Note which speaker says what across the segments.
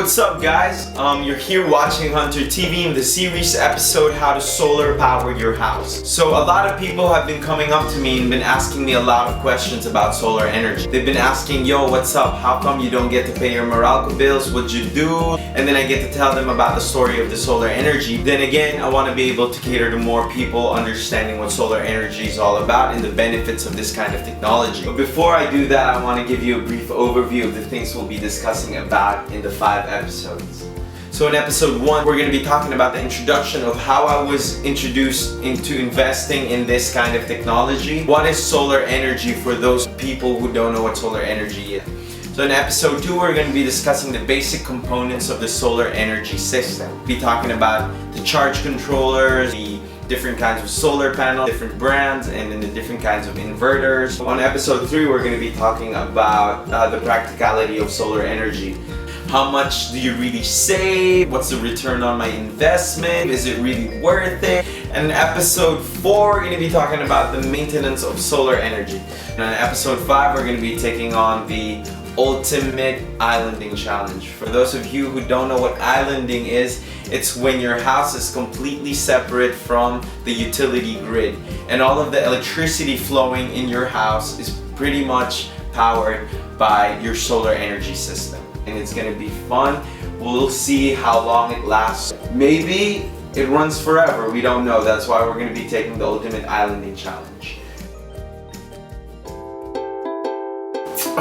Speaker 1: What's up guys? You're here watching Hunter TV in the series episode How to Solar Power Your House. So a lot of people have been coming up to me and been asking me a lot of questions about solar energy. They've been asking, yo, what's up? How come you don't get to pay your Meralco bills? What'd you do? And then I get to tell them about the story of the solar energy. Then again, I want to be able to cater to more people understanding what solar energy is all about and the benefits of this kind of technology. But before I do that, I want to give you a brief overview of the things we'll be discussing about in the 5 episodes. So in episode 1, we're going to be talking about the introduction of how I was introduced into investing in this kind of technology. What is solar energy for those people who don't know what solar energy is? So in episode 2, we're going to be discussing the basic components of the solar energy system. We'll be talking about the charge controllers, the different kinds of solar panels, different brands, and then the different kinds of inverters. On episode 3, we're going to be talking about the practicality of solar energy. How much do you really save? What's the return on my investment? Is it really worth it? And in episode 4, we're going to be talking about the maintenance of solar energy. And in episode 5, we're going to be taking on the ultimate islanding challenge. For those of you who don't know what islanding is, it's when your house is completely separate from the utility grid and all of the electricity flowing in your house is pretty much powered by your solar energy system. And it's going to be fun. We'll see how long it lasts. Maybe it runs forever. We don't know. That's why we're going to be taking the ultimate islanding challenge.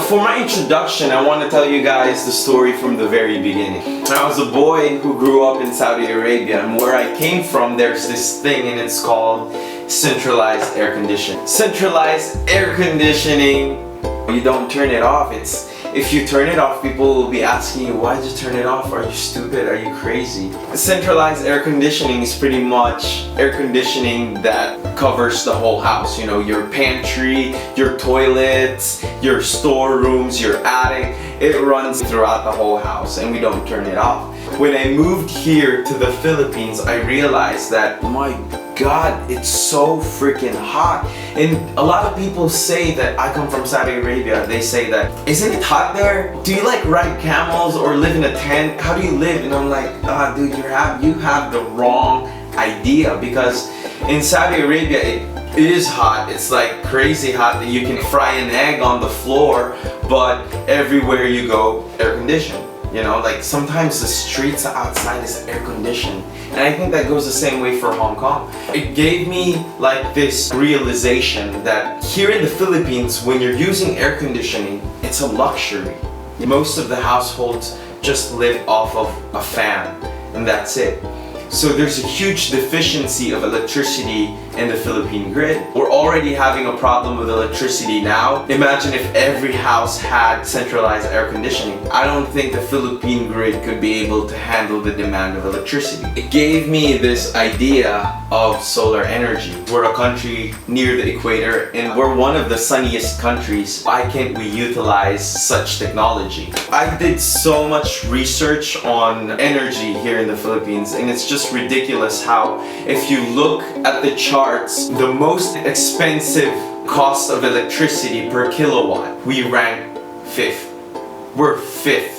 Speaker 1: For my introduction, I want to tell you guys the story from the very beginning. I was a boy who grew up in Saudi Arabia, and where I came from, there's this thing and it's called centralized air conditioning. Centralized air conditioning, you don't turn it off. If you turn it off, people will be asking you, why'd you turn it off? Are you stupid? Are you crazy? Centralized air conditioning is pretty much air conditioning that covers the whole house. You know, your pantry, your toilets, your storerooms, your attic. It runs throughout the whole house and we don't turn it off. When I moved here to the Philippines, I realized that, my God, it's so freaking hot. And a lot of people say that I come from Saudi Arabia. They say that, isn't it hot there? Do you like ride camels or live in a tent? How do you live? And I'm like, dude, you have the wrong idea, because in Saudi Arabia, it is hot. It's like crazy hot that you can fry an egg on the floor, but everywhere you go, air conditioned. You know, like sometimes the streets outside is air conditioned. And I think that goes the same way for Hong Kong. It gave me like this realization that here in the Philippines, when you're using air conditioning, it's a luxury. Most of the households just live off of a fan, and that's it. So there's a huge deficiency of electricity in the Philippine grid. We're already having a problem with electricity now. Imagine if every house had centralized air conditioning. I don't think the Philippine grid could be able to handle the demand of electricity. It gave me this idea of solar energy. We're a country near the equator and we're one of the sunniest countries. Why can't we utilize such technology? I did so much research on energy here in the Philippines, and it's just ridiculous how, if you look at the charts, the most expensive cost of electricity per kilowatt, we rank 5th. We're 5th.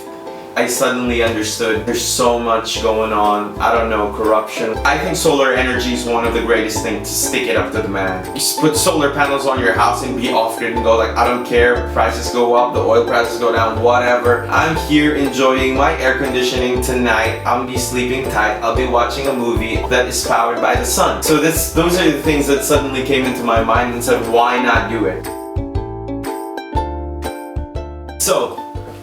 Speaker 1: I suddenly understood there's so much going on. I don't know, corruption. I think solar energy is one of the greatest things to stick it up to the man. Just put solar panels on your house and be off grid and go like, I don't care, prices go up, the oil prices go down, whatever. I'm here enjoying my air conditioning tonight. I'll be sleeping tight. I'll be watching a movie that is powered by the sun. So those are the things that suddenly came into my mind and said, why not do it? So,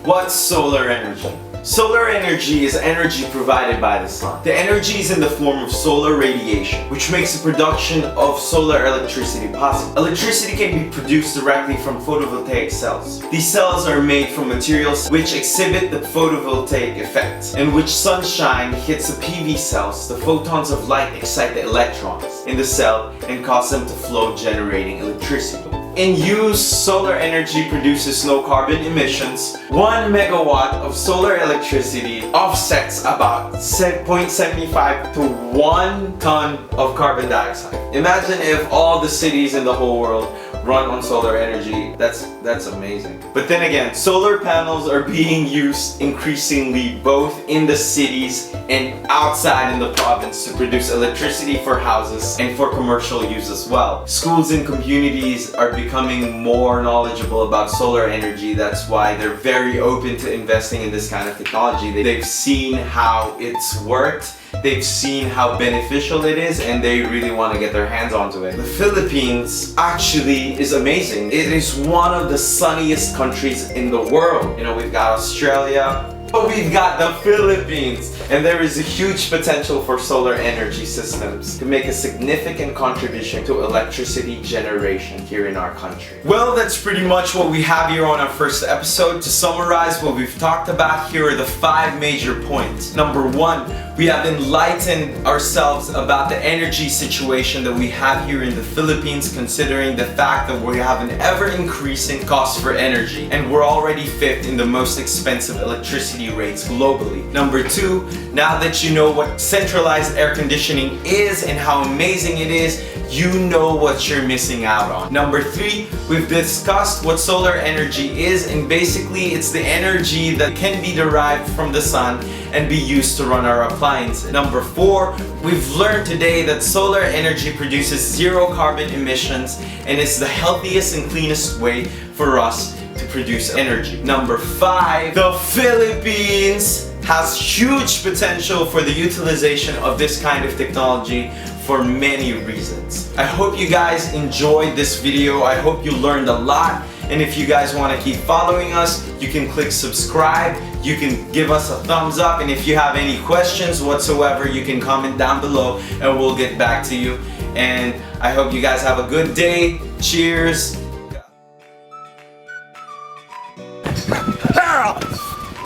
Speaker 1: what's solar energy? Solar energy is energy provided by the sun. The energy is in the form of solar radiation, which makes the production of solar electricity possible. Electricity can be produced directly from photovoltaic cells. These cells are made from materials which exhibit the photovoltaic effect, in which sunshine hits the PV cells. The photons of light excite the electrons in the cell and cause them to flow, generating electricity. In use, solar energy produces no carbon emissions. 1 megawatt of solar electricity offsets about 0.75 to 1 ton of carbon dioxide. Imagine if all the cities in the whole world run on solar energy. That's amazing. But then again, solar panels are being used increasingly both in the cities and outside in the province to produce electricity for houses and for commercial use as well. Schools and communities are becoming more knowledgeable about solar energy. That's why they're very open to investing in this kind of technology. They've seen how it's worked, they've seen how beneficial it is, and they really want to get their hands onto it. The Philippines actually is amazing. It is one of the sunniest countries in the world. You know, we've got Australia, but we've got the Philippines, and there is a huge potential for solar energy systems to make a significant contribution to electricity generation here in our country. Well, that's pretty much what we have here on our first episode. To summarize what we've talked about, here are the 5 major points. Number 1, we have enlightened ourselves about the energy situation that we have here in the Philippines, considering the fact that we have an ever-increasing cost for energy, and we're already 5th in the most expensive electricity rates globally. Number 2, now that you know what centralized air conditioning is and how amazing it is, you know what you're missing out on. Number 3, we've discussed what solar energy is, and basically it's the energy that can be derived from the sun and be used to run our appliances. Number 4, we've learned today that solar energy produces 0 carbon emissions and is the healthiest and cleanest way for us to produce energy. Number 5, the Philippines has huge potential for the utilization of this kind of technology for many reasons. I hope you guys enjoyed this video. I hope you learned a lot. And if you guys want to keep following us, you can click subscribe, you can give us a thumbs up, and if you have any questions whatsoever, you can comment down below and we'll get back to you. And I hope you guys have a good day. Cheers.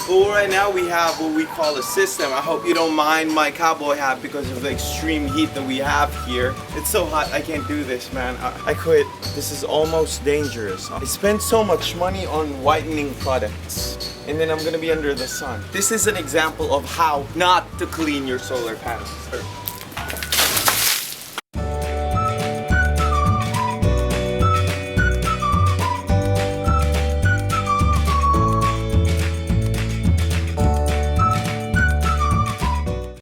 Speaker 1: Well, right now we have what we call a system. I hope you don't mind my cowboy hat because of the extreme heat that we have here. It's so hot, I can't do this, man. I quit. This is almost dangerous. I spent so much money on whitening products, and then I'm gonna be under the sun. This is an example of how not to clean your solar panels.